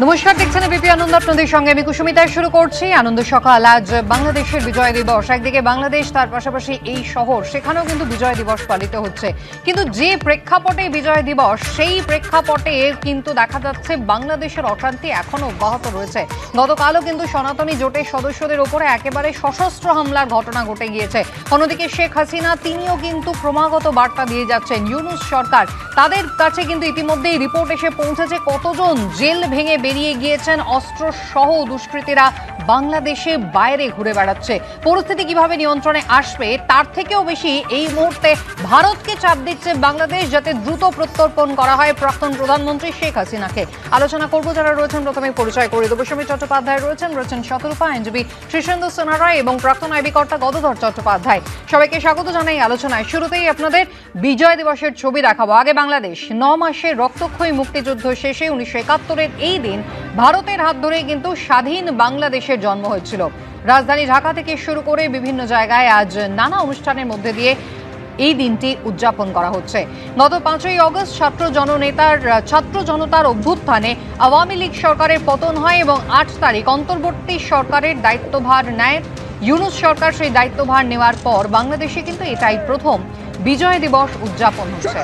নমস্কার, দেখছেন এবিপি আনন্দ, আপনাদের সঙ্গে আমি কুসুমিতা। শুরু করছি আনন্দ সকাল। আজ বাংলাদেশের বিজয় দিবস। একদিকে বাংলাদেশ, তার পাশাপাশি এই শহর, সেখানেও কিন্তু বিজয় দিবস পালিত হচ্ছে। কিন্তু যে প্রেক্ষাপটে বিজয় দিবস, সেই প্রেক্ষাপটে কিন্তু দেখা যাচ্ছে বাংলাদেশের অশান্তি এখনো অব্যাহত রয়েছে। গতকালও কিন্তু সনাতনী জোটের সদস্যদের ওপরে একেবারে সশস্ত্র হামলার ঘটনা ঘটে গিয়েছে। অন্যদিকে শেখ হাসিনা, তিনিও কিন্তু ক্রমাগত বার্তা দিয়ে যাচ্ছেন। ইউনূস সরকার, তাদের কাছে কিন্তু ইতিমধ্যেই রিপোর্ট এসে পৌঁছেছে কতজন জেল ভেঙে বেরিয়ে গিয়েছেন অস্ত্র সহ দুষ্কৃতীরা বাংলাদেশের বাইরে ঘুরে বেড়াচ্ছে। পরিস্থিতি কিভাবে নিয়ন্ত্রণে আসবে তার থেকেও বেশি এই মুহূর্তে ভারতকে চাপ দিচ্ছে বাংলাদেশ, যাতে দ্রুত প্রত্যর্পণ করা হয় প্রাক্তন প্রধানমন্ত্রী শেখ হাসিনাকে। আলোচনা করব যারা রয়েছেন, প্রথমে পরিচয় করিয়ে দেব। সমীর চট্টোপাধ্যায় রয়েছেন শতরূপা, আইনজীবী শীর্ষেন্দু সোনারায় এবং প্রাক্তন আইবি কর্তা গদাধর চট্টোপাধ্যায়। সবাইকে স্বাগত জানাই আলোচনায়। শুরুতেই আপনাদের বিজয় দিবসের ছবি দেখাবো। আগে বাংলাদেশ। 9 মাসের রক্তক্ষয়ী মুক্তিযুদ্ধ শেষে 1971-এর এই দিন ভারতের হাত ধরে কিন্তু স্বাধীন বাংলাদেশের জন্ম হয়েছিল। রাজধানী ঢাকা থেকে শুরু করে বিভিন্ন জায়গায় আজ নানা অনুষ্ঠানের মধ্যে দিয়ে এই দিনটি উদযাপন করা হচ্ছে। গত 5ই অগস্ট ছাত্র জনতার অভ্যুত্থানে আওয়ামী লীগ সরকারের পতন হয় এবং 8 তারিখ অন্তর্বর্তী সরকারের দায়িত্বভার নেয় ইউনূস সরকার। সেই দায়িত্বভার নেওয়ার পর বাংলাদেশে কিন্তু এটাই প্রথম বিজয় দিবস উদযাপন হচ্ছে।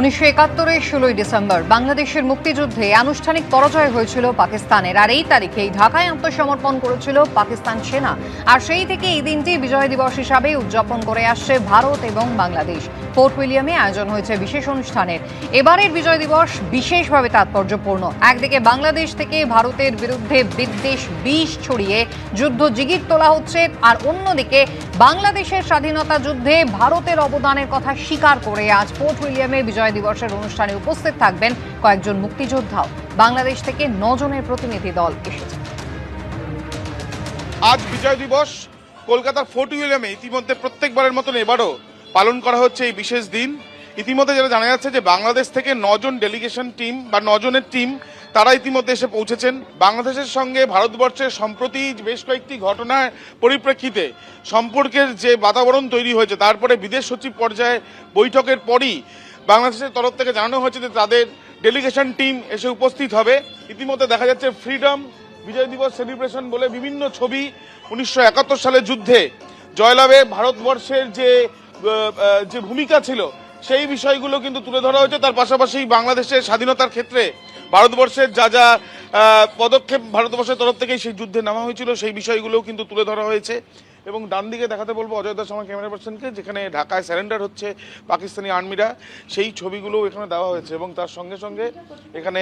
উনিশশো 1971-এর 16ই ডিসেম্বর বাংলাদেশের মুক্তিযুদ্ধে আনুষ্ঠানিক পরাজয় হয়েছিল পাকিস্তানের। আর এই তারিখেই ঢাকায় আত্মসমর্পণ করেছিল পাকিস্তান সেনা। আর সেই থেকে এই দিনটি বিজয় দিবস হিসাবে উদযাপন করে আসছে ভারত এবং বাংলাদেশ। ফোর্ট উইলিয়ামে আয়োজন হয়েছে বিশেষ অনুষ্ঠানের। এবারের বিজয় দিবস বিশেষভাবে তাৎপর্যপূর্ণ। একদিকে বাংলাদেশ থেকে ভারতের বিরুদ্ধে বিদ্বেষ বিষ ছড়িয়ে যুদ্ধ জিগির তোলা হচ্ছে, আর অন্যদিকে বাংলাদেশের স্বাধীনতা যুদ্ধে ভারতের অবদানের কথা স্বীকার করে আজ ফোর্ট উইলিয়ামে বিজয় দিবসের অনুষ্ঠানে উপস্থিত থাকবেন কয়েকজন মুক্তিযোদ্ধাও। বাংলাদেশ থেকে 9 জনের প্রতিনিধি দল এসেছে। আজ বিজয় দিবস কলকাতার ফোর্ট উইলিয়ামে ইতিমধ্যে প্রত্যেকবারের মতন এবারও পালন করা হচ্ছে এই বিশেষ দিন। ইতিমধ্যে যেটা জানা যাচ্ছে যে বাংলাদেশ থেকে 9 জন ডেলিগেশন টিম বা 9 জনের টিম তারা ইতিমধ্যে এসে পৌঁছেছেন। বাংলাদেশের সঙ্গে ভারতবর্ষের সম্প্রতি বেশ কয়েকটি ঘটনার পরিপ্রেক্ষিতে সম্পর্কের যে বাতাবরণ তৈরি হয়েছে, তারপরে বিদেশ সচিব পর্যায়ে বৈঠকের পরই বাংলাদেশের তরফ থেকে জানানো হয়েছে যে তাদের ডেলিগেশন টিম এসে উপস্থিত হবে। ইতিমধ্যে দেখা যাচ্ছে ফ্রিডম বিজয় দিবস সেলিব্রেশন বলে বিভিন্ন ছবি 1971 সালের যুদ্ধে জয়লাভে ভারতবর্ষের যে ভূমিকা ছিল সেই বিষয়গুলো কিন্তু তুলে ধরা হয়েছে। তার পাশাপাশি বাংলাদেশের স্বাধীনতার ক্ষেত্রে ভারতবর্ষের যা পদক্ষেপ ভারতবর্ষের তরফ থেকে সেই যুদ্ধে নামা হয়েছিল সেই বিষয়গুলোও কিন্তু তুলে ধরা হয়েছে। এবং ডান দিকে দেখাতে বলবো অজয় দাস আমার ক্যামেরা পার্সনকে, যেখানে ঢাকায় স্যারেন্ডার হচ্ছে পাকিস্তানি আর্মিরা, সেই ছবিগুলোও এখানে দেওয়া হয়েছে। এবং তার সঙ্গে সঙ্গে এখানে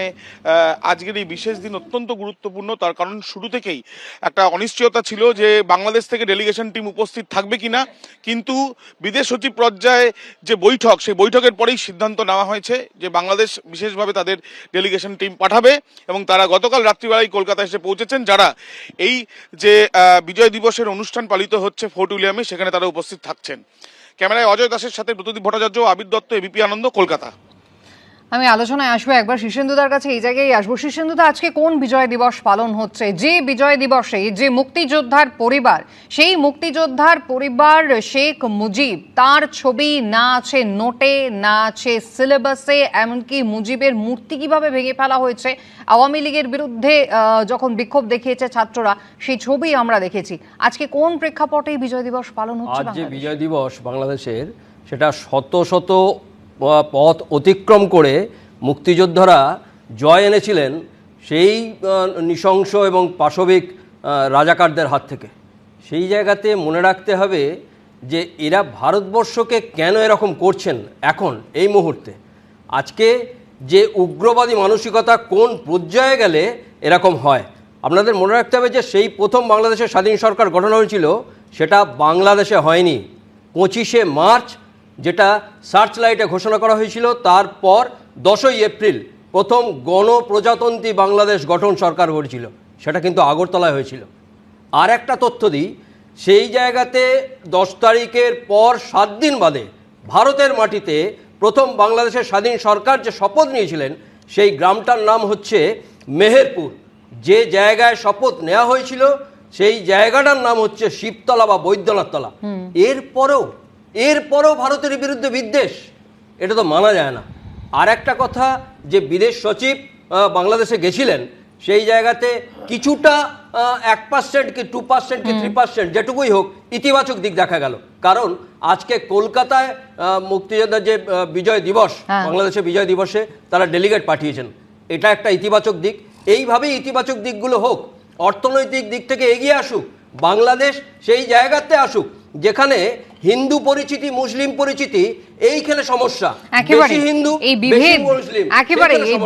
আজকের এই বিশেষ দিন অত্যন্ত গুরুত্বপূর্ণ, তার কারণ শুরু থেকেই একটা অনিশ্চয়তা ছিল যে বাংলাদেশ থেকে ডেলিগেশন টিম উপস্থিত থাকবে কিনা, কিন্তু বিদেশ সচিব পর্যায়ে যে বৈঠক, সেই বৈঠকের পরেই সিদ্ধান্ত নেওয়া হয়েছে যে বাংলাদেশ বিশেষভাবে তাদের ডেলিগেশন টিম পাঠাবে এবং তারা গতকাল রাত্রিবেলায় কলকাতা এসে পৌঁছেছেন। যারা এই যে বিজয় দিবসের অনুষ্ঠান পালিত হচ্ছে ফোর্ট উইলিয়ামে, সেখানে তারা উপস্থিত থাকছেন। ক্যামেরায় অজয় দাসের সাথে প্রদীপ ভট্টাচার্য, আবির দত্ত, এবিপি আনন্দ, কলকাতা। আমি আলোচনায় আসবো একবার শীর্ষেন্দুদার কাছে, এই জায়গায় আসবো। শীর্ষেন্দুদা, আজকে কোন বিজয় দিবস পালন হচ্ছে? যে বিজয় দিবসে যে মুক্তিযোদ্ধার পরিবার, সেই মুক্তিযোদ্ধার পরিবার শেখ মুজিব, তার ছবি না আছে নোটে, না আছে সিলেবাসে, এমনকি মুজিবের মূর্তি কিভাবে ভেঙে ফেলা হয়েছে আওয়ামী লীগের বিরুদ্ধে যখন বিক্ষোভ দেখিয়েছে ছাত্ররা, সেই ছবি আমরা দেখেছি। আজকে কোন প্রেক্ষাপটে বিজয় দিবস পালন হচ্ছে? আজ যে বিজয় দিবস বাংলাদেশের, সেটা শত শত পথ অতিক্রম করে মুক্তিযোদ্ধারা জয় এনেছিলেন সেই নৃশংস এবং পাশবিক রাজাকারদের হাত থেকে। সেই জায়গাতে মনে রাখতে হবে যে এরা ভারতবর্ষকে কেন এরকম করছেন এখন এই মুহূর্তে। আজকে যে উগ্রবাদী মানসিকতা কোন পর্যায়ে গেলে এরকম হয়, আপনাদের মনে রাখতে হবে যে সেই প্রথম বাংলাদেশের স্বাধীন সরকার গঠন হয়েছিল, সেটা বাংলাদেশে হয়নি। 25শে মার্চ যেটা সার্চ লাইটে ঘোষণা করা হয়েছিল, তারপর 10ই এপ্রিল প্রথম গণপ্রজাতন্ত্রী বাংলাদেশ গঠন সরকার গড়েছিল, সেটা কিন্তু আগরতলায় হয়েছিল। আর একটা তথ্য দিই, সেই জায়গাতে 10 তারিখের পর 7 দিন বাদে ভারতের মাটিতে প্রথম বাংলাদেশের স্বাধীন সরকার যে শপথ নিয়েছিলেন, সেই গ্রামটার নাম হচ্ছে মেহেরপুর। যে জায়গায় শপথ নেওয়া হয়েছিল সেই জায়গাটার নাম হচ্ছে শিবতলা বা বৈদ্যনাথতলা। এরপরেও ভারতের বিরুদ্ধে বিদ্বেষ, এটা তো মানা যায় না। আর একটা কথা, যে বিদেশ সচিব বাংলাদেশে গেছিলেন, সেই জায়গাতে কিছুটা 1% কি 2% কি 3% যেটুকুই হোক ইতিবাচক দিক দেখা গেল। কারণ আজকে কলকাতায় মুক্তিযোদ্ধার যে বিজয় দিবস, বাংলাদেশের বিজয় দিবসে তারা ডেলিগেট পাঠিয়েছেন, এটা একটা ইতিবাচক দিক। এইভাবেই ইতিবাচক দিকগুলো হোক, অর্থনৈতিক দিক থেকে এগিয়ে আসুক, বাংলাদেশ সেই জায়গাতে আসুক যেখানে হিন্দু পরিচিতি, মুসলিম পরিচিতি এইখানে সমস্যা, বেশি হিন্দু বেশি মুসলিম, একেবারে এই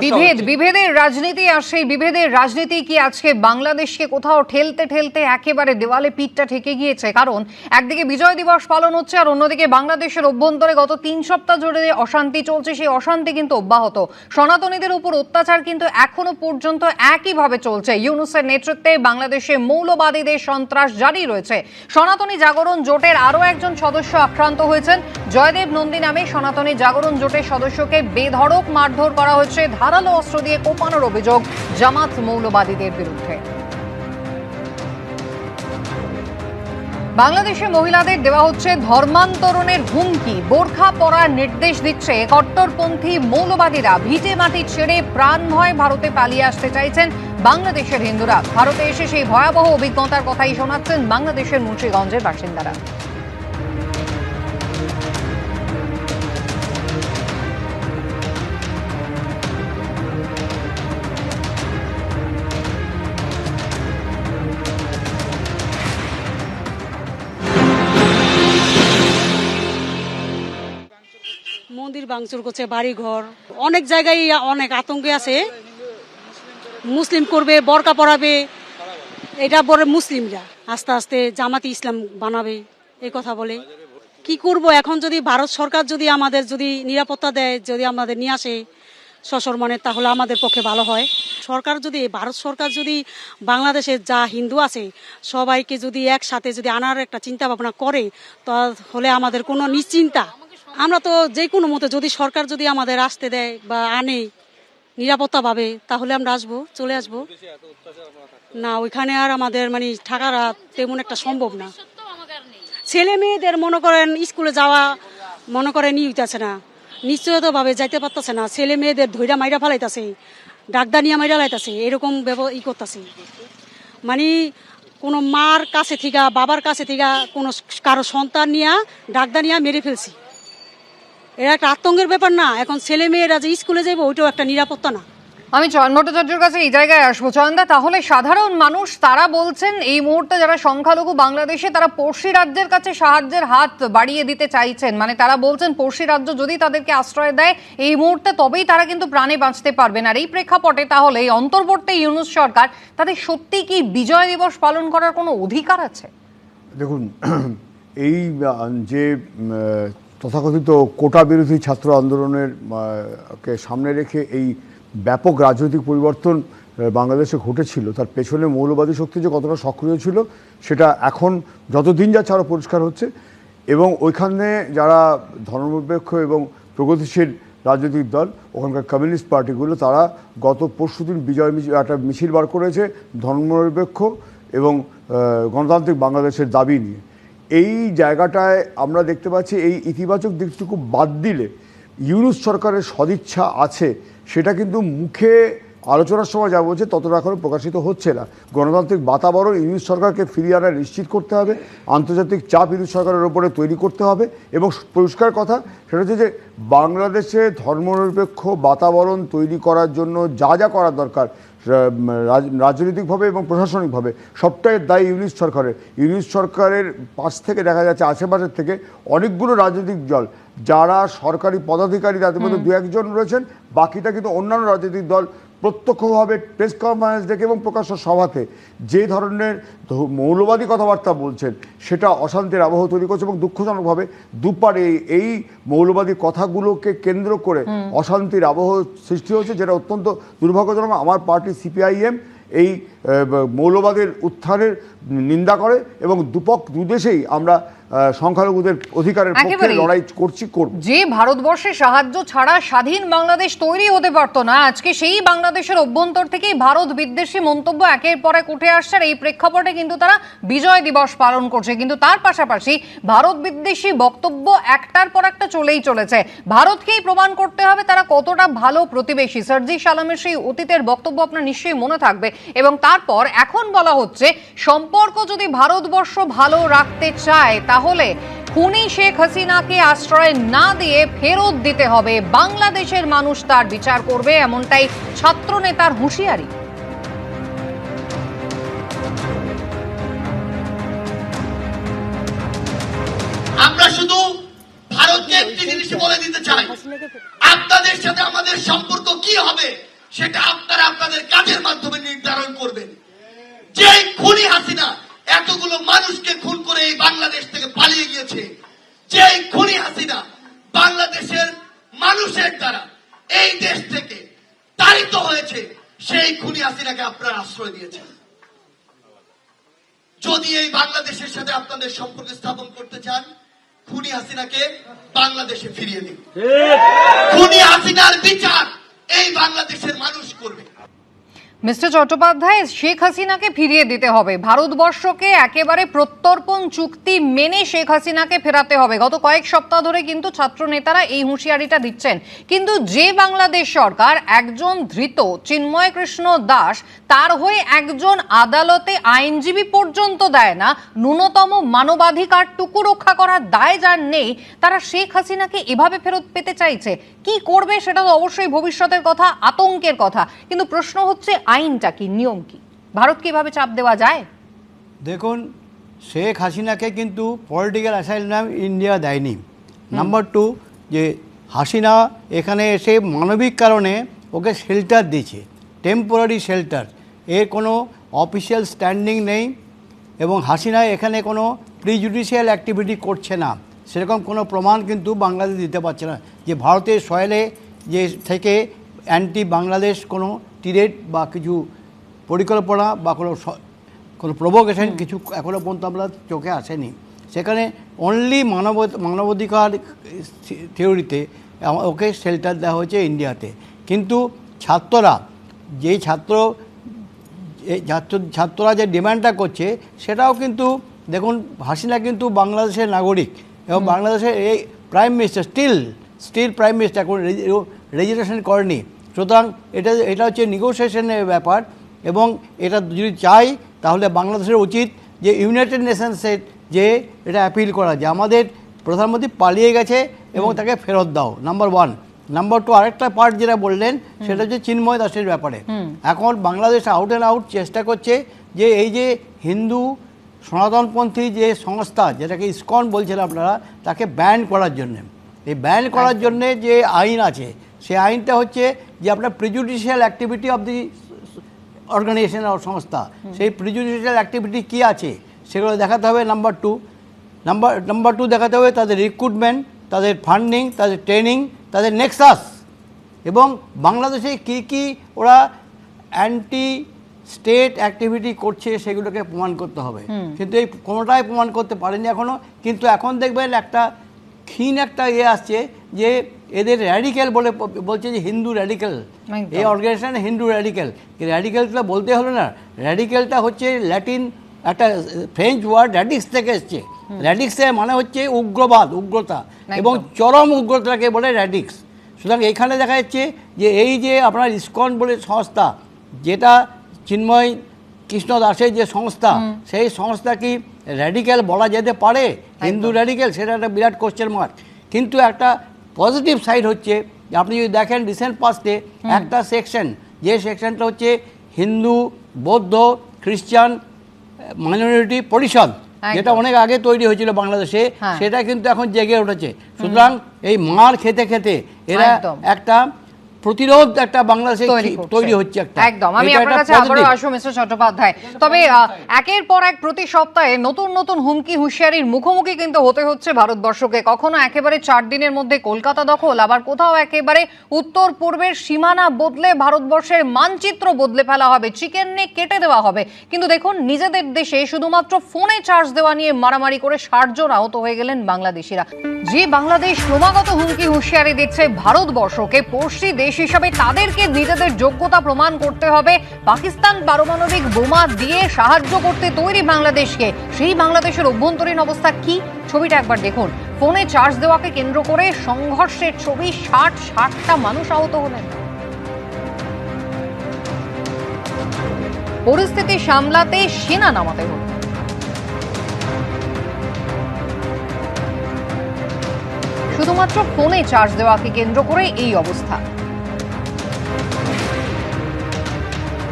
বিভেদের রাজনীতি। আর সেই বিভেদের রাজনীতি কি আজকে বাংলাদেশকে কোথাও ঠেলতে ঠেলতে একেবারে দেওয়ালে পিঠটা ঠেকে গিয়েছে। কারণ একদিকে বিজয় দিবস পালন হচ্ছে, আর অন্যদিকে বাংলাদেশের অভ্যন্তরে গত 3 সপ্তাহ জুড়ে অশান্তি চলছে, সেই অশান্তি কিন্তু অব্যাহত। সনাতনীদের উপর অত্যাচার কিন্তু এখনো পর্যন্ত একইভাবে চলছে। ইউনূসের নেতৃত্বে বাংলাদেশে মৌলবাদীদের সন্ত্রাস জারি রয়েছে। সনাতনী জাগরণ জোটের আরো একজন সদস্য আক্রান্ত হয়েছেন। জয়দেব নন্দী নামে সনাতনী জাগরণ জোটের সদস্যকে বেধড়ক মারধর করা হচ্ছে, ধারালো অস্ত্র দিয়ে কোপানোর অভিযোগ জামাত মৌলবাদীদের বিরুদ্ধে। বাংলাদেশে মহিলাদের দেওয়া হচ্ছে ধর্মান্তরণের হুমকি, বোরখা পরার নির্দেশ দিচ্ছে কট্টরপন্থী মৌলবাদীরা। ভিটে মাটি ছেড়ে প্রাণ ভয় ভারতে পালিয়ে আসতে চাইছেন বাংলাদেশের হিন্দুরা। ভারতে এসে সেই ভয়াবহ অভিজ্ঞতার কথাই শোনাচ্ছেন বাংলাদেশের মুন্সিগঞ্জের বাসিন্দারা। মন্দির ভাঙচুর করছে, বাড়ি ঘর, অনেক জায়গায় অনেক আতঙ্কে আছে। মুসলিম করবে, বরকা পরাবে, এটা বলে মুসলিমরা আস্তে আস্তে জামাতি ইসলাম বানাবে, এই কথা বলে। কি করব এখন, যদি ভারত সরকার যদি আমাদের যদি নিরাপত্তা দেয়, যদি আমাদের নিয়ে আসে সশরমনে, তাহলে আমাদের পক্ষে ভালো হয়। সরকার যদি, ভারত সরকার যদি বাংলাদেশের যা হিন্দু আছে সবাইকে যদি একসাথে যদি আনার একটা চিন্তা ভাবনা করে, তাহলে আমাদের কোনো নিশ্চিন্তা। আমরা তো যে কোনো মতো যদি সরকার যদি আমাদের আসতে দেয় বা আনে নিরাপত্তা পাবে, তাহলে আমরা আসবো, চলে আসবো। না ওইখানে আর আমাদের মানে থাকার তেমন একটা সম্ভব না। ছেলে মেয়েদের মনে করেন স্কুলে যাওয়া মনে করেন হইতেছে না, নিশ্চয়তা ভাবে যাইতে পারতেছে না। ছেলে মেয়েদের ধৈর্য মাইরা ফেলাইতেছে, ডাকদানিয়া মাইরা লাইতেছে, এরকম করতেছে। মানে কোনো মার কাছে থেকে, বাবার কাছে থেকে কোনো কারো সন্তান নিয়ে ডাকদানিয়া মেরে ফেলছি, এটা একটা আতঙ্কের ব্যাপার না? এখন ছেলে মেয়েরা যে স্কুলে যাইবো, ওইটাও একটা নিরাপত্তা না? আমি চয়ন ভট্টাচার্যের কাছে এই জায়গায় আসবো। চয়নদা, তাহলে সাধারণ মানুষ তারা বলছেন এই মুহূর্তে যারা সংখ্যালঘু বাংলাদেশে, তারা পড়শি রাজ্যের কাছে সাহায্যের হাত বাড়িয়ে দিতে চাইছেন। মানে তারা বলছেন পড়শি রাজ্য যদি তাদেরকে আশ্রয় দেয় এই মুহূর্তে, তবেই তারা কিন্তু প্রাণে বাঁচতে পারবেন। আর এই প্রেক্ষাপটে তাহলে এই অন্তর্বর্তী ইউনূস সরকার, তাদের সত্যি কি বিজয় দিবস পালন করার কোনো অধিকার আছে? দেখুন, এই যে তথাকথিত কোটা বিরোধী ছাত্র আন্দোলনের কে সামনে রেখে এই ব্যাপক রাজনৈতিক পরিবর্তন বাংলাদেশে ঘটেছিল, তার পেছনে মৌলবাদী শক্তি যে কতটা সক্রিয় ছিল সেটা এখন যত দিন যাচ্ছে আরও পরিষ্কার হচ্ছে। এবং ওইখানে যারা ধর্মনিরপেক্ষ এবং প্রগতিশীল রাজনৈতিক দল, ওখানকার কমিউনিস্ট পার্টিগুলো, তারা গত পরশুদিন বিজয় একটা মিছিল বার করেছে ধর্মনিরপেক্ষ এবং গণতান্ত্রিক বাংলাদেশের দাবি নিয়ে। এই জায়গাটায় আমরা দেখতে পাচ্ছি এই ইতিবাচক দিকটুকু বাদ দিলে ইউনূস সরকারের সদিচ্ছা আছে, সেটা কিন্তু মুখে আলোচনার সময় যা বলছে ততটা এখনও প্রকাশিত হচ্ছে না। গণতান্ত্রিক বাতাবরণ ইউনূস সরকারকে ফিরিয়ে আনা নিশ্চিত করতে হবে, আন্তর্জাতিক চাপ ইউনূস সরকারের ওপরে তৈরি করতে হবে। এবং পরিষ্কার কথা সেটা হচ্ছে যে বাংলাদেশে ধর্মনিরপেক্ষ বাতাবরণ তৈরি করার জন্য যা যা করার দরকার রাজনৈতিকভাবে এবং প্রশাসনিকভাবে, সবটাই দায়ী ইউনূস সরকারের। ইউনূস সরকারের পাশ থেকে দেখা যাচ্ছে আশেপাশের থেকে অনেকগুলো রাজনৈতিক দল যারা সরকারি পদাধিকারী, তাদের মধ্যে 2-1 জন রয়েছেন, বাকিটা কিন্তু অন্যান্য রাজনৈতিক দল প্রত্যক্ষভাবে প্রেস কনফারেন্স ডেকে এবং প্রকাশ্য সভাতে যে ধরনের মৌলবাদী কথাবার্তা বলছেন সেটা অশান্তির আবহ তৈরি করছে এবং দুঃখজনকভাবে দুপারে এই মৌলবাদী কথাগুলোকে কেন্দ্র করে অশান্তির আবহ সৃষ্টি হচ্ছে, যেটা অত্যন্ত দুর্ভাগ্যজনক। আমার পার্টি সিপিআইএম এই মৌলবাদের উত্থানের নিন্দা করে এবং দুদেশেই আমরা সংখ্যালঘুদের অধিকারের পক্ষে লড়াই করছি, করব। যে ভারতবর্ষে সাহায্য ছাড়া স্বাধীন বাংলাদেশ তৈরি হতে পারতো না, আজকে সেই বাংলাদেশের অভ্যন্তর থেকেই ভারত বিদ্বেষী মন্তব্য একের পর এক উঠে আসছে। এই প্রেক্ষাপটে কিন্তু তারা বিজয় দিবস পালন করছে, কিন্তু তার পাশাপাশি ভারত বিদ্বেষী বক্তব্য একটার পর একটা চলেই চলেছে। ভারতকেই প্রমাণ করতে হবে তারা কতটা ভালো প্রতিবেশী। সার্জি সালামের সেই অতীতের বক্তব্য আপনার নিশ্চয়ই মনে থাকবে। এবং তারপর এখন বলা হচ্ছে সম্পর্ক যদি ভারতবর্ষ ভালো রাখতে চায় তাহলে খুনি শেখ হাসিনাকে আশ্রয় না দিয়ে ফেরত দিতে হবে। বাংলাদেশের মানুষ তার বিচার করবে, এমনটাই ছাত্র নেতার হুঁশিয়ারি। আমরা শুধু ভারতকে একটি জিনিস বলে দিতে চাই, আপনাদের সাথে আমাদের সম্পর্ক কি হবে সেটা আপনারা আপনাদের কাজের মাধ্যমে নির্ধারণ করবেন। যে খুনি হাসিনা এতগুলো মানুষকে খুন করে এই বাংলাদেশ থেকে পালিয়ে গিয়েছে, যে খুনি হাসিনা বাংলাদেশের মানুষের দ্বারা এই দেশ থেকে তাড়িত হয়েছে, সেই খুনি হাসিনাকে আপনারা আশ্রয় দিয়েছেন। যদি এই বাংলাদেশের সাথে আপনাদের সম্পর্ক স্থাপন করতে চান, খুনি হাসিনাকে বাংলাদেশে ফিরিয়ে দিন। খুনি হাসিনার বিচার এই বাংলাদেশের মানুষ করবে। মিস্টার চট্টোপাধ্যায়, শেখ হাসিনাকে ফিরিয়ে দিতে হবে, ভারতবর্ষকে একেবারে প্রত্যর্পণ চুক্তি মেনে শেখ হাসিনাকে ফেরাতে হবে। গত কয়েক সপ্তাহ ধরে কিন্তু ছাত্র নেতারা এই হুঁশিয়ারিটা দিচ্ছেন, কিন্তু যে বাংলাদেশ সরকার একজন ধৃত চিন্ময় কৃষ্ণ দাস তার হয়ে একজন আদালতে আইনজীবী পর্যন্ত দেয় না, ন্যূনতম মানবাধিকারটুকু রক্ষা করার দায় যার নেই, তারা শেখ হাসিনাকে এভাবে ফেরত পেতে চাইছে। কি করবে সেটা তো অবশ্যই ভবিষ্যতের কথা, আতঙ্কের কথা, কিন্তু প্রশ্ন হচ্ছে আইনটা কি, নিয়ম কি, ভারত কিভাবে চাপ দেওয়া যায়? দেখুন, শেখ হাসিনাকে কিন্তু পলিটিক্যাল অ্যাসাইলাম ইন্ডিয়া দেয়নি। নাম্বার 2, যে হাসিনা এখানে এসে মানবিক কারণে ওকে শেল্টার দিয়েছে, টেম্পোরারি শেল্টার, এর কোনো অফিসিয়াল স্ট্যান্ডিং নেই এবং হাসিনা এখানে কোনো প্রিজুডিশিয়াল অ্যাক্টিভিটি করছে না, সেরকম কোনো প্রমাণ কিন্তু বাংলাদেশ দিতে পারছে না যে ভারতের সয়েলে যে থেকে অ্যান্টি বাংলাদেশ কোনো টিরেট বা কিছু পরিকল্পনা বা কোনো প্রভোকেশন কিছু এখনও পর্যন্ত আমরা চোখে আসেনি। সেখানে অনলি মানবাধিকার থিওরিতে ওকে শেল্টার দেওয়া হয়েছে ইন্ডিয়াতে। কিন্তু ছাত্ররা ছাত্ররা যে ডিমান্ডটা করছে সেটাও কিন্তু দেখুন, হাসিনা কিন্তু বাংলাদেশের নাগরিক এবং বাংলাদেশের এই prime minister still prime minister এখন রেজিস্ট্রেশন করেনি। সুতরাং এটা হচ্ছে নেগোসিয়েশনের ব্যাপার এবং এটা যদি চাই তাহলে বাংলাদেশের উচিত যে ইউনাইটেড নেশনসের যে এটা অ্যাপিল করা যে আমাদের প্রধানমন্ত্রী পালিয়ে গেছে এবং তাকে ফেরত দাও, নাম্বার 1। নাম্বার 2, আরেকটা পার্ট যেটা বললেন সেটা হচ্ছে চিন্ময় দাসের ব্যাপারে। এখন বাংলাদেশ আউট অ্যান্ড আউট চেষ্টা করছে যে এই যে হিন্দু সনাতনপন্থী যে সংস্থা যেটাকে ইসকন বলছেন আপনারা, তাকে ব্যান করার জন্যে। এই ব্যান করার জন্যে যে আইন আছে সেই আইনটা হচ্ছে যে আপনার prejudicial activity of the organization আর সংস্থা, সেই প্রিজুডিশিয়াল অ্যাক্টিভিটি কী আছে সেগুলো দেখাতে হবে। নাম্বার 2 দেখাতে হবে তাদের রিক্রুটমেন্ট, তাদের ফান্ডিং, তাদের ট্রেনিং, তাদের নেক্সাস এবং বাংলাদেশে কী ওরা অ্যান্টি স্টেট অ্যাক্টিভিটি করছে সেগুলোকে প্রমাণ করতে হবে। কিন্তু এই কোনোটাই প্রমাণ করতে পারেনি এখনও। কিন্তু এখন দেখবেন একটা ক্ষীণ একটা আসছে যে এদের র্যাডিক্যাল বলছে যে হিন্দু র্যাডিক্যাল, এই অর্গানাইজেশন হিন্দু র্যাডিক্যালটা বলতে হলো না, র্যাডিক্যালটা হচ্ছে ল্যাটিন একটা ফ্রেঞ্চ ওয়ার্ড র্যাডিক্স থেকে এসছে। র্যাডিক্সের মানে হচ্ছে উগ্রতা এবং চরম উগ্রতাকে বলে র্যাডিক্স। সুতরাং এখানে দেখা যাচ্ছে যে এই যে আপনার ইসকন বলে সংস্থা, যেটা চিন্ময় কৃষ্ণ দাসের যে সংস্থা, সেই সংস্থা কি র্যাডিক্যাল বলা যেতে পারে? হিন্দু র্যাডিক্যাল, সেটা একটা বিরাট কোশ্চেন মার্ক। কিন্তু একটা পজিটিভ সাইড হচ্ছে যে আপনি যদি দেখেন রিসেন্ট পাস্টে একটা সেকশন, যে সেকশনটা হচ্ছে হিন্দু, বৌদ্ধ, খ্রিস্টান মাইনরিটি পরিষদ, যেটা অনেক আগে তৈরি হয়েছিল বাংলাদেশে, সেটা কিন্তু এখন জেগে উঠেছে। সুতরাং এই মার খেতে খেতে এরা একটা প্রতিরোধ একটা বাংলাদেশে করছে। তৈরি হচ্ছে একটা, একদম। আমি এটা আপনার একটা কাছে আবারও positive। আসবো মিস্টার চট্টোপাধ্যায়। তবে একের পর এক প্রতি সপ্তাহে নতুন নতুন হুমকি হুঁশিয়ারির মুখোমুখি কিন্তু হতে হচ্ছে ভারতবর্ষকে। কখনো একেবারে 4 দিনের মধ্যে কলকাতা দখল, আবার কোথাও একেবারে উত্তর পূর্বের সীমানা বদলে ভারতবর্ষের মানচিত্র বদলে ফেলা হবে, চিকেন নেক কেটে দেওয়া হবে। কিন্তু দেখুন, নিজেদের দেশে শুধুমাত্র ফোনে চার্জ দেওয়া নিয়ে মারামারি করে 60 জন আহত হয়ে গেলেন বাংলাদেশিরা। যে বাংলাদেশ ক্রমাগত হুমকি হুঁশিয়ারি দিচ্ছে ভারতবর্ষকে, পড়শি দেশ হিসাবে তাদেরকে নিজেদের যোগ্যতা প্রমাণ করতে হবে। পাকিস্তান পারমাণবিক বোমা দিয়ে সাহায্য করতে তৈরি বাংলাদেশকে। সেই বাংলাদেশের অভ্যন্তরীণ অবস্থা কি, ছবিটা একবার দেখুন। ফোনে চার্জ দেওয়াকে কেন্দ্র করে সংঘর্ষের ছবি, 60টা মানুষ আহত হলেন। পরিস্থিতি সামলাতে সেনা নামাতে হলো। শুধুমাত্র ফোনে চার্জ দেওয়াকে কেন্দ্র করে এই অবস্থা।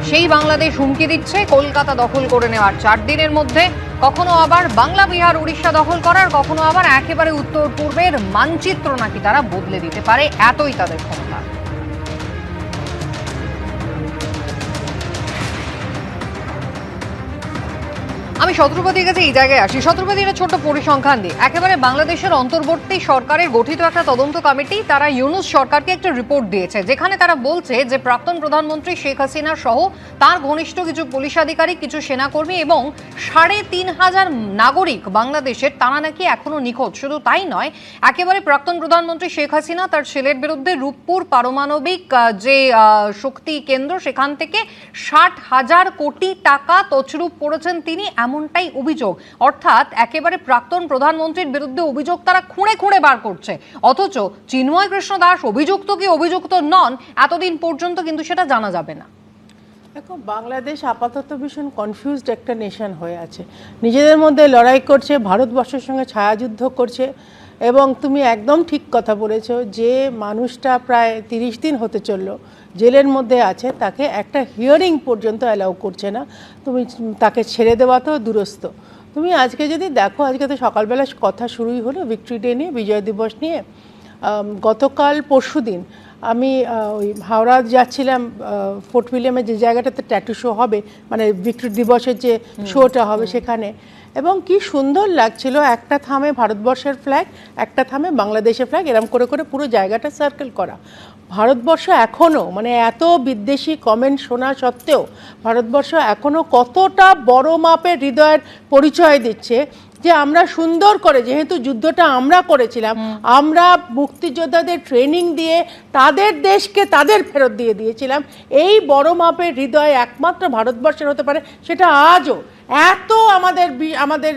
সেই বাংলাদেশ হুমকি দিচ্ছে কলকাতা দখল করে নেওয়ার 4 দিনের মধ্যে, কখনো আবার বাংলা, বিহার, উড়িষ্যা দখল করার, কখনো আবার একেবারে উত্তর পূর্বের মানচিত্র নাকি তারা বদলে দিতে পারে, এতই তাদের ক্ষমতা। আমি শত্রুপতির কাছে এই জায়গায় আসি। শত্রুপতির ছোট্ট পরিসংখ্যান দিই। একেবারে বাংলাদেশের অন্তর্বর্তী সরকারের গঠিত একটা তদন্ত কমিটি, তারা ইউনূস সরকারকে একটা রিপোর্ট দিয়েছে, যেখানে তারা বলছে যে প্রাক্তন প্রধানমন্ত্রী শেখ হাসিনা সহ তার ঘনিষ্ঠ কিছু পুলিশ আধিকারিক, কিছু সেনাকর্মী এবং 3,500 নাগরিক বাংলাদেশের, তারা নাকি এখনো নিখোঁজ। শুধু তাই নয়, একেবারে প্রাক্তন প্রধানমন্ত্রী শেখ হাসিনা তার ছেলের বিরুদ্ধে রূপপুর পারমাণবিক যে শক্তি কেন্দ্র, সেখান থেকে 60,000 কোটি টাকা তছরূপ করেছেন তিনি, এমনটাই অভিযোগ। অর্থাৎ একেবারে প্রাক্তন প্রধানমন্ত্রীর বিরুদ্ধে অভিযোগ তারা খুঁড়ে খুঁড়ে বার করছে। অথচ চিন্ময় কৃষ্ণ দাস অভিযুক্ত কি অভিযুক্ত নন, এতদিন পর্যন্ত কিন্তু সেটা জানা যাবে না। দেখো, বাংলাদেশ আপাতত ভীষণ কনফিউজড একটা নেশন হয়ে আছে, নিজেদের মধ্যে লড়াই করছে, ভারতবর্ষের সঙ্গে ছায়াযুদ্ধ করছে। এবং তুমি একদম ঠিক কথা বলেছো, যে মানুষটা প্রায় 30 দিন হতে চললো জেলের মধ্যে আছে, তাকে একটা হিয়ারিং পর্যন্ত অ্যালাউ করছে না। তুমি তাকে ছেড়ে দেওয়া তো দূরস্থ। তুমি আজকে যদি দেখো, আজকে তো সকালবেলা কথা শুরুই হলো ভিক্টরি ডে নিয়ে, বিজয় দিবস নিয়ে। গতকাল পরশুদিন আমি ওই হাওড়া যাচ্ছিলাম, ফোর্ট উইলিয়ামে যে জায়গাটাতে ট্যাটু শো হবে, মানে ভিক্টরি দিবসের যে শোটা হবে সেখানে, এবং কি সুন্দর লাগছিল। একটা থামে ভারতবর্ষের ফ্ল্যাগ, একটা থামে বাংলাদেশের ফ্ল্যাগ, এরম করে করে পুরো জায়গাটা সার্কেল করা। ভারতবর্ষ এখনও, মানে এত বিদ্বেষী কমেন্ট শোনা সত্ত্বেও, ভারতবর্ষ এখনও কতটা বড় মাপের হৃদয়ের পরিচয় দিচ্ছে যে আমরা সুন্দর করে, যেহেতু যুদ্ধটা আমরা করেছিলাম, আমরা মুক্তিযোদ্ধাদের ট্রেনিং দিয়ে তাদের দেশকে তাদের ফেরত দিয়ে দিয়েছিলাম, এই বড় মাপের হৃদয় একমাত্র ভারতবর্ষের হতে পারে। সেটা আজও এত আমাদের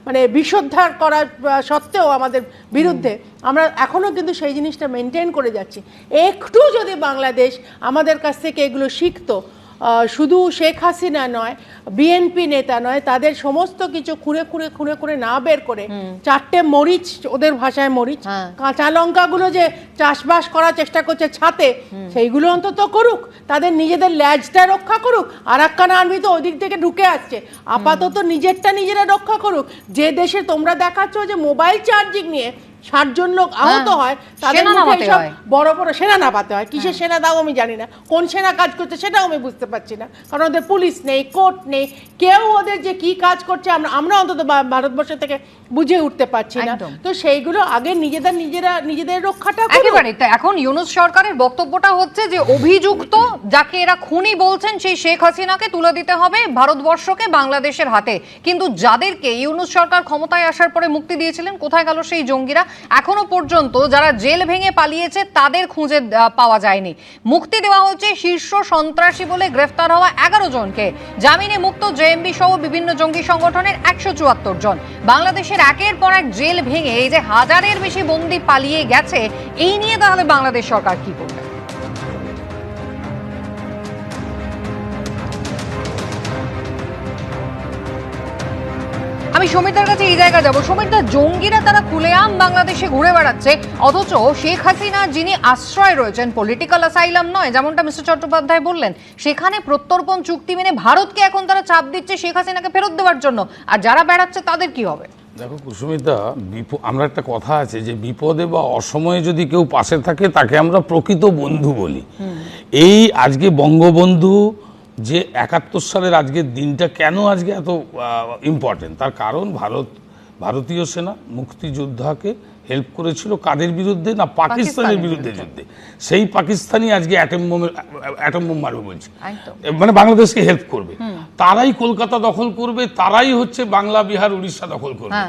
মানে বিষোদ্ধার করা সত্ত্বেও আমাদের বিরুদ্ধে আমরা এখনও কিন্তু সেই জিনিসটা মেনটেন করে যাচ্ছি। একটু যদি বাংলাদেশ আমাদের কাছ থেকে এগুলো শিখতো, শুধু শেখ হাসিনা নয়, বিএনপি নেতা নয়, তাদের সমস্ত কিছু খুঁড়ে খুঁড়ে খুঁড়ে খুঁড়ে না বের করে 4টে মরিচ, ওদের ভাষায় মরিচ, কাঁচা লঙ্কাগুলো যে চাষবাস করার চেষ্টা করছে ছাতে, সেইগুলো অন্তত করুক, তাদের নিজেদের ল্যাজটা রক্ষা করুক। আরাক্কান আর্মি তো ওদিক থেকে ঢুকে আসছে, আপাতত নিজেরটা নিজেরা রক্ষা করুক। যে দেশে তোমরা দেখাচ্ছ যে মোবাইল চার্জিং নিয়ে 60 জন লোক আহত হয়, তাদের মুখে সব বড় বড় সেনা নামাতে হয়। কিসের সেনা দাও আমি জানি না, কোন সেনা কাজ করছে সেটাও আমি বুঝতে পারছি না, কারণ ওদের পুলিশ নেই, কোর্ট নেই, কেউ ওদের যে কি কাজ করছে আমরা অন্তত ভারতবর্ষ থেকে বুঝে উঠতে পারছি না। তো সেইগুলো আগে নিজেদের রক্ষাটা একেবারে। এখন ইউনূস সরকারের বক্তব্যটা হচ্ছে যে অভিযুক্ত যাকে এরা খুনি বলছেন, সেই শেখ হাসিনাকে তুলে দিতে হবে ভারতবর্ষকে, বাংলাদেশের হাতে। কিন্তু যাদেরকে ইউনূস সরকার ক্ষমতায় আসার পরে মুক্তি দিয়েছিলেন, কোথায় গেল সেই জঙ্গিরা? এখনো পর্যন্ত যারা জেল ভেঙে পালিয়েছে তাদের খুঁজে পাওয়া যায়নি। মুক্তি দেওয়া হচ্ছে শীর্ষ সন্ত্রাসী বলে গ্রেফতার হওয়া 11 জনকে, জামিনে মুক্ত জেএমবি সহ বিভিন্ন জঙ্গি সংগঠনের 174 জন। বাংলাদেশের একের পর এক জেল ভেঙে এই যে 1000-এর বেশি বন্দী পালিয়ে গেছে, এই নিয়ে তাহলে বাংলাদেশ সরকার কি করবে? আমি সমিতার কাছে এই জায়গা যাবো। সমিতা, জঙ্গিরা তারা খুলেআম বাংলাদেশে ঘুরে বেড়াচ্ছে, অথচ শেখ হাসিনা যিনি আশ্রয় রয়েছেন, পলিটিক্যাল অ্যাসাইলাম নয় যেমনটা মিস্টার চট্টোপাধ্যায় বললেন, সেখানে প্রত্যর্পণ চুক্তি মেনে ভারতকে এখন তারা চাপ দিচ্ছে শেখ হাসিনাকে ফেরত দেওয়ার জন্য, আর যারা বেড়াচ্ছে তাদের কি হবে? দেখো কুসুমিতা, আমরা একটা কথা আছে যে বিপদে বা অসময়ে যদি কেউ পাশে থাকে তাকে আমরা প্রকৃত বন্ধু বলি। এই আজকে বঙ্গবন্ধু যে 71 সালের আজকের দিনটা কেন আজকে এত ইম্পর্টেন্ট, তার কারণ ভারতীয় সেনা মুক্তিযোদ্ধাকে হেল্প করেছিল কাদের বিরুদ্ধে? না, পাকিস্তানের বিরুদ্ধে যুদ্ধে। সেই পাকিস্তানি আজকে অ্যাটম বোম মারবে বলছে, মানে বাংলাদেশকে হেল্প করবে। তারাই কলকাতা দখল করবে, তারাই হচ্ছে বাংলা, বিহার, উড়িষ্যা দখল করবে।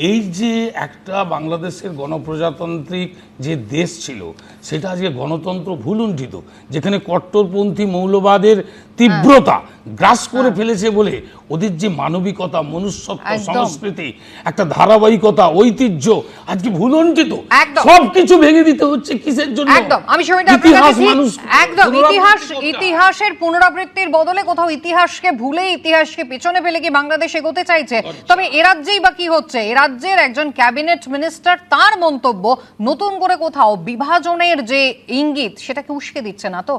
এই যে একটা বাংলাদেশের গণপ্রজাতান্ত্রিক যে দেশ ছিল, সেটা আজকে গণতন্ত্র ভুলুণ্ঠিত, যেখানে কট্টরপন্থী মৌলবাদের তীব্রতা গ্রাস করে ফেলেছে বলে ওদের যে মানবিকতা, মনুষ্যত্ব, সংস্কৃতি, একটা ধারাবাহিকতা, ঐতিহ্য আজকে ভুলুণ্ঠিত। সবকিছু ভেঙে দিতে হচ্ছে কিসের জন্য? একদম, আমি ইতিহাসের পুনরাবৃত্তির বদলে কোথাও ইতিহাসকে ভুলে, ইতিহাসকে পেছনে ফেলে কি বাংলাদেশ এগোতে চাইছে? তবে এ রাজ্যেই বা কি হচ্ছে? এ রাজ্যের একজন ক্যাবিনেট মিনিস্টার, তার মন্তব্য নতুন করে কোথাও বিভাজনের যে ইঙ্গিত সেটাকে উস্কে দিচ্ছে না তো?